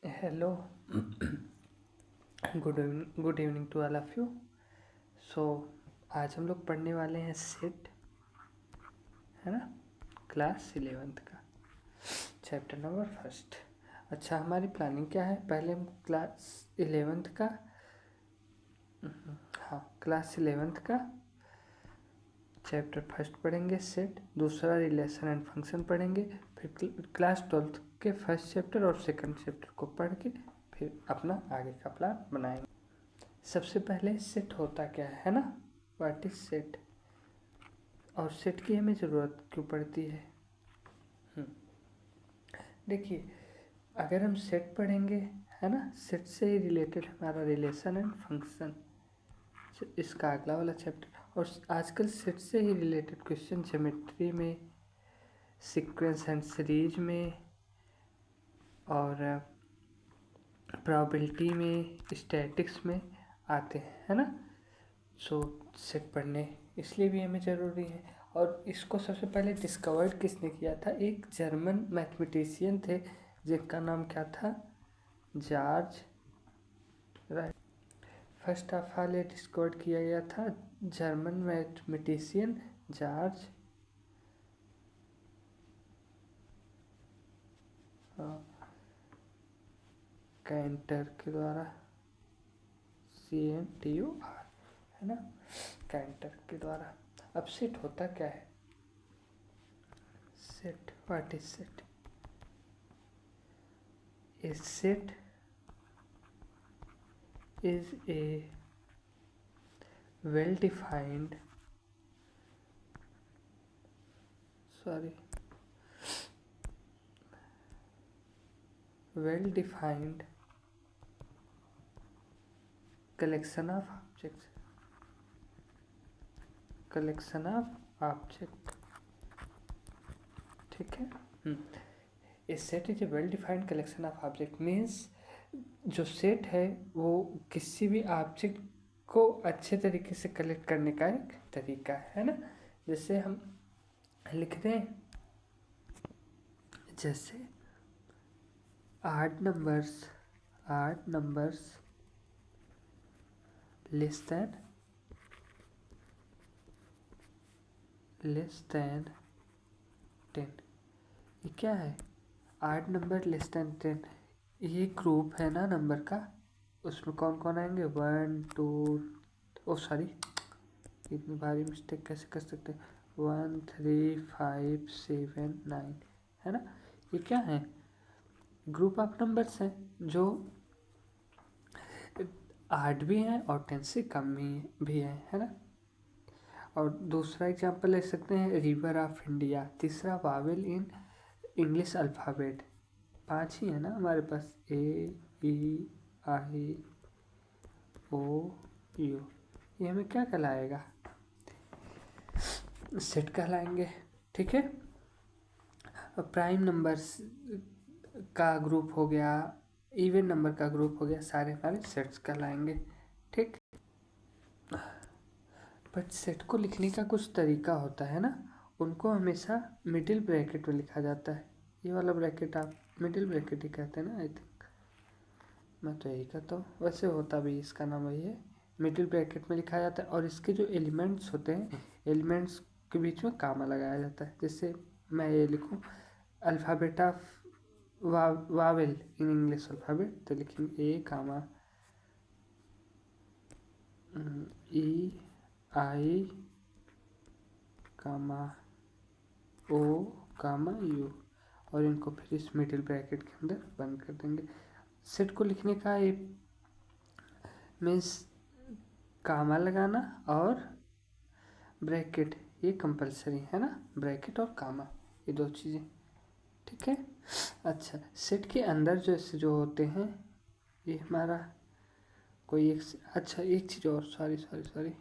Hello, good evening to all of you. So आज हम लोग पढ़ने वाले हैं सेट, है ना, क्लास 11th का चैप्टर नंबर फर्स्ट। अच्छा, हमारी प्लानिंग क्या है? पहले हम क्लास 11th का क्लास 11th का चैप्टर फर्स्ट पढ़ेंगे सेट, दूसरा रिलेशन एंड फंक्शन पढ़ेंगे, फिर क्लास 12th के फर्स्ट चैप्टर और सेकंड चैप्टर को पढ़ के फिर अपना आगे का प्लान बनाएंगे। सबसे पहले सेट होता क्या है ना, व्हाट इज सेट, और सेट की हमें ज़रूरत क्यों पड़ती है। देखिए, अगर हम सेट पढ़ेंगे, है ना, सेट से ही रिलेटेड हमारा रिलेशन एंड फंक्शन, इसका अगला वाला चैप्टर, और आजकल सेट से ही रिलेटेड क्वेश्चन ज्योमेट्री में, सीक्वेंस एंड सीरीज में, और प्रोबेबिलिटी में, स्टैटिक्स में आते हैं, है ना। सो सेट पढ़ने इसलिए भी हमें ज़रूरी है। और इसको सबसे पहले डिस्कवर्ड किसने किया था? एक जर्मन मैथमेटिशियन थे जिनका नाम क्या था? George right. First of all ये डिस्कवर्ड किया गया था जर्मन मैथमेटिशियन जॉर्ज कैंटर के द्वारा, CNTOR, है ना, कैंटर के द्वारा। अब सेट होता क्या है? Set, what is set? A set is a well-defined collection of objects, ठीक है। A set is a well-defined collection of objects means जो सेट है वो किसी भी ऑब्जेक्ट को अच्छे तरीके से कलेक्ट करने का एक तरीका है ना। जैसे हम लिखते हैं, जैसे आठ नंबर्स लेस देन 10, ये क्या है? आठ नंबर लेस देन 10, ये ग्रुप है ना नंबर का, उसमें कौन कौन आएंगे? 1 2, ओ सॉरी, इतनी भारी मिस्टेक कैसे कर सकते हैं? 1 3 5 7 9, है ना। ये क्या है? ग्रुप ऑफ नंबर्स हैं जो 8 भी हैं और 10 से कम भी हैं, है ना। और दूसरा एग्जाम्पल ले सकते हैं रिवर ऑफ इंडिया। तीसरा वावेल इन इंग्लिश अल्फ़ाबेट, 5 ही है ना हमारे पास, A E I O U, ये हमें क्या कहलाएगा? सेट कहलाएंगे, ठीक है। प्राइम नंबर्स का ग्रुप हो गया, इवन नंबर का ग्रुप हो गया, सारे हमारे सेट्स कहलाएंगे, ठीक। बट सेट को लिखने का कुछ तरीका होता है ना, उनको हमेशा मिडिल ब्रैकेट में लिखा जाता है। ये वाला ब्रैकेट आप मिडिल ब्रैकेट ही कहते हैं ना, आई थिंक, मैं तो यही कहता हूँ। वैसे होता भी इसका नाम वही है, मिडिल ब्रैकेट में लिखा जाता है। और इसके जो एलिमेंट्स होते हैं, एलिमेंट्स के बीच में कामा लगाया जाता है। जैसे मैं ये लिखूँ alphabet of Wavell in English alphabet, तो लिखेंगे A, E, I, O, U, और इनको फिर इस मिडिल ब्रैकेट के अंदर बंद कर देंगे। सेट को लिखने का ये मीन्स कामा लगाना और ब्रैकेट, ये कंपलसरी है ना, ब्रैकेट और कामा, ये दो चीज़ें, ठीक है। अच्छा, सेट के अंदर जैसे जो होते हैं, ये हमारा कोई एक, अच्छा एक चीज़ और, सॉरी,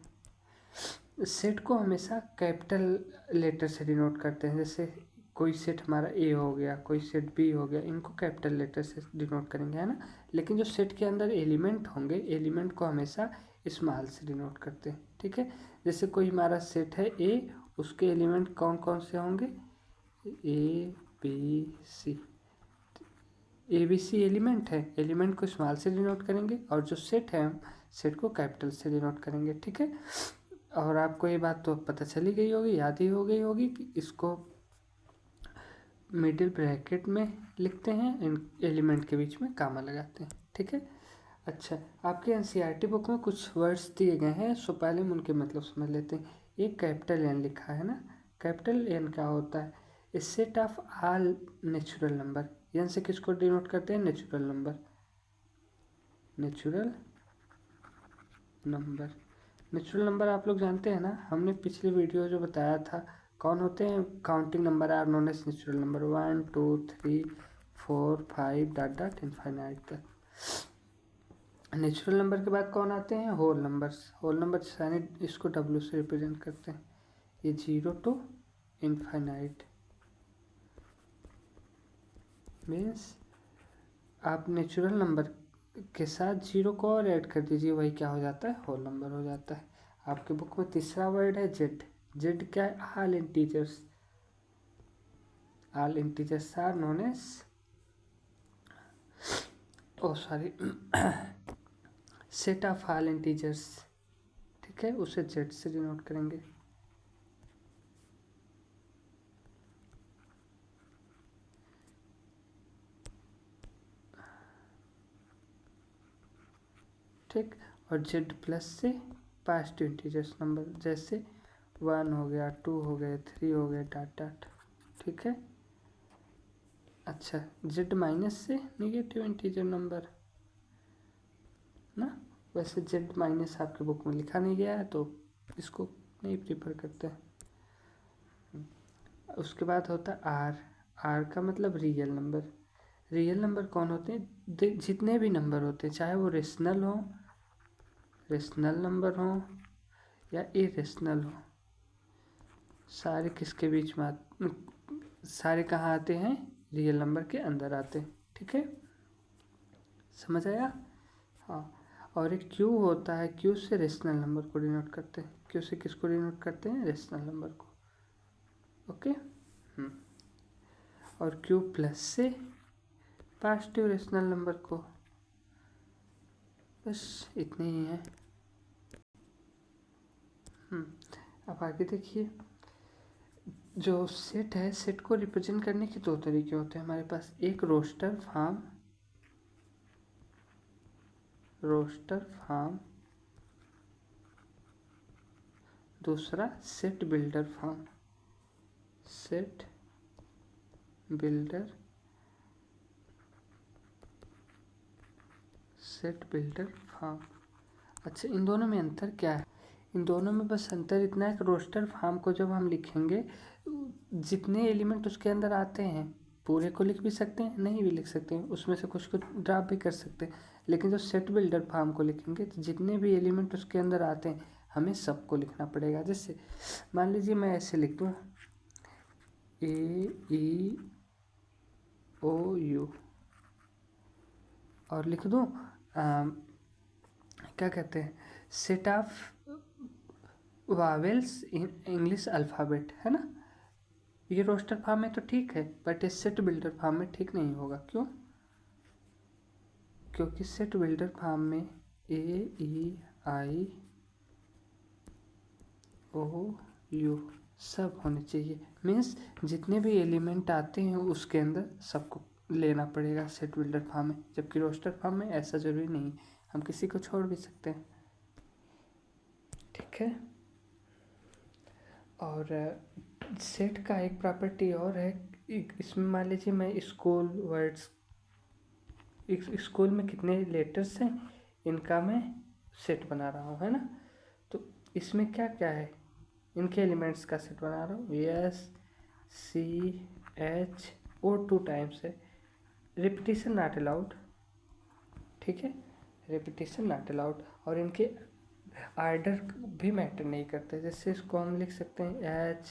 सेट को हमेशा कैपिटल लेटर से डिनोट करते हैं। जैसे कोई सेट हमारा A हो गया, कोई सेट B हो गया, इनको कैपिटल लेटर से डिनोट करेंगे, है ना। लेकिन जो सेट के अंदर एलिमेंट होंगे, एलिमेंट को हमेशा स्मॉल से डिनोट करते हैं, ठीक है। जैसे कोई हमारा सेट है A, उसके एलिमेंट कौन कौन से होंगे? A B C, ABC element है, एलिमेंट को स्मॉल से डिनोट करेंगे और जो सेट है हम सेट को कैपिटल से डिनोट करेंगे, ठीक है। और आपको ये बात तो पता चली गई होगी, याद ही हो गई होगी कि इसको मिडिल ब्रैकेट में लिखते हैं, इन एलिमेंट के बीच में कामा लगाते हैं, ठीक है। अच्छा, आपके NCERT बुक में कुछ वर्ड्स दिए गए हैं, सो पहले हम उनके मतलब समझ लेते हैं। एक कैपिटल N लिखा है ना, कैपिटल N क्या होता है? A set of all natural number. N से किसको डिनोट करते हैं? Natural number, natural number. Natural number आप लोग जानते हैं ना, हमने पिछली वीडियो जो बताया था कौन होते हैं? Counting number are known as natural number, 1 2 3 4 5 dot dot infinite तक। नेचुरल नंबर के बाद कौन आते हैं? Whole numbers. होल नंबर यानी इसको W से रिप्रेजेंट करते हैं, ये 0 टू इनफाइनाइट। मीन्स आप नेचुरल नंबर के साथ 0 को और ऐड कर दीजिए, वही क्या हो जाता है? होल नंबर हो जाता है। आपके बुक में तीसरा वर्ड है जेड। जेड क्या है? All integers. All integers are known as set of all integers, ठीक है, उसे जेड से डिनोट करेंगे। ठीक, और जेड प्लस से पॉजिटिव इंटीजर्स नंबर, जैसे 1 हो गया, 2 हो गए, 3 हो गए, डॉट डॉट, ठीक है। अच्छा, जेड माइनस से निगेटिव इंटीजर नंबर ना, वैसे जेड माइनस आपके बुक में लिखा नहीं गया है तो इसको नहीं प्रीफर करते हैं। उसके बाद होता है आर। आर का मतलब रियल नंबर। रियल नंबर कौन होते हैं? जितने भी नंबर होते हैं, चाहे वो रेशनल हो, रेशनल नंबर हो या इरेशनल हो, सारे किसके बीच में सारे कहाँ आते हैं? रियल नंबर के अंदर आते हैं, ठीक है, समझ आया? हाँ, और एक क्यू होता है, क्यू से रेशनल नंबर को डिनोट करते हैं। क्यू से किसको डिनोट करते हैं? रेशनल नंबर को, ओके। और क्यू प्लस से पॉजिटिव रेशनल नंबर को, बस इतने ही हैं। अब आगे देखिए, जो सेट है, सेट को रिप्रेजेंट करने के दो तरीके होते हैं हमारे पास। एक रोस्टर फॉर्म, रोस्टर फॉर्म, दूसरा set builder form, set builder, set builder form. अच्छा, इन दोनों में अंतर क्या है? इन दोनों में बस अंतर इतना है कि रोस्टर फॉर्म को जब हम लिखेंगे, जितने एलिमेंट उसके अंदर आते हैं पूरे को लिख भी सकते हैं, नहीं भी लिख सकते हैं, उसमें से कुछ को ड्रॉप भी कर सकते हैं। लेकिन जो सेट बिल्डर फॉर्म को लिखेंगे तो जितने भी एलिमेंट उसके अंदर आते हैं हमें सबको लिखना पड़ेगा। जैसे मान लीजिए मैं ऐसे लिख दूँ AEOU और लिख दूँ क्या कहते हैं, set of vowels in English alphabet, है ना। ये रोस्टर फॉर्म में तो ठीक है, बट ये सेट बिल्डर फॉर्म में ठीक नहीं होगा। क्यों? क्योंकि सेट बिल्डर फॉर्म में AEIOU सब होने चाहिए। मीन्स जितने भी एलिमेंट आते हैं उसके अंदर सबको लेना पड़ेगा सेट बिल्डर फॉर्म में, जबकि रोस्टर फॉर्म में ऐसा ज़रूरी नहीं, हम किसी को छोड़ भी सकते हैं, ठीक है। और सेट का एक प्रॉपर्टी और है, इसमें मान लीजिए मैं स्कूल वर्ड्स, स्कूल में कितने लेटर्स हैं इनका मैं सेट बना रहा हूँ, है ना। तो इसमें क्या क्या है, इनके एलिमेंट्स का सेट बना रहा हूँ। SCHO 2 टाइम्स है, रिपीटिशन नॉट अलाउड, ठीक है, रिपीटिशन नॉट अलाउड। और इनके आर्डर भी मैटर नहीं करते, जैसे इसको हम लिख सकते हैं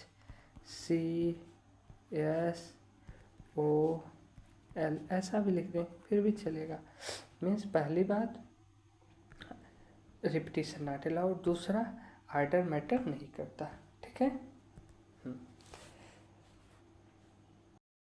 HCSOL, ऐसा भी लिख दें फिर भी चलेगा। मीन्स पहली बात रिपीटिशन नॉट अलाउड, दूसरा आर्डर मैटर नहीं करता, ठीक है।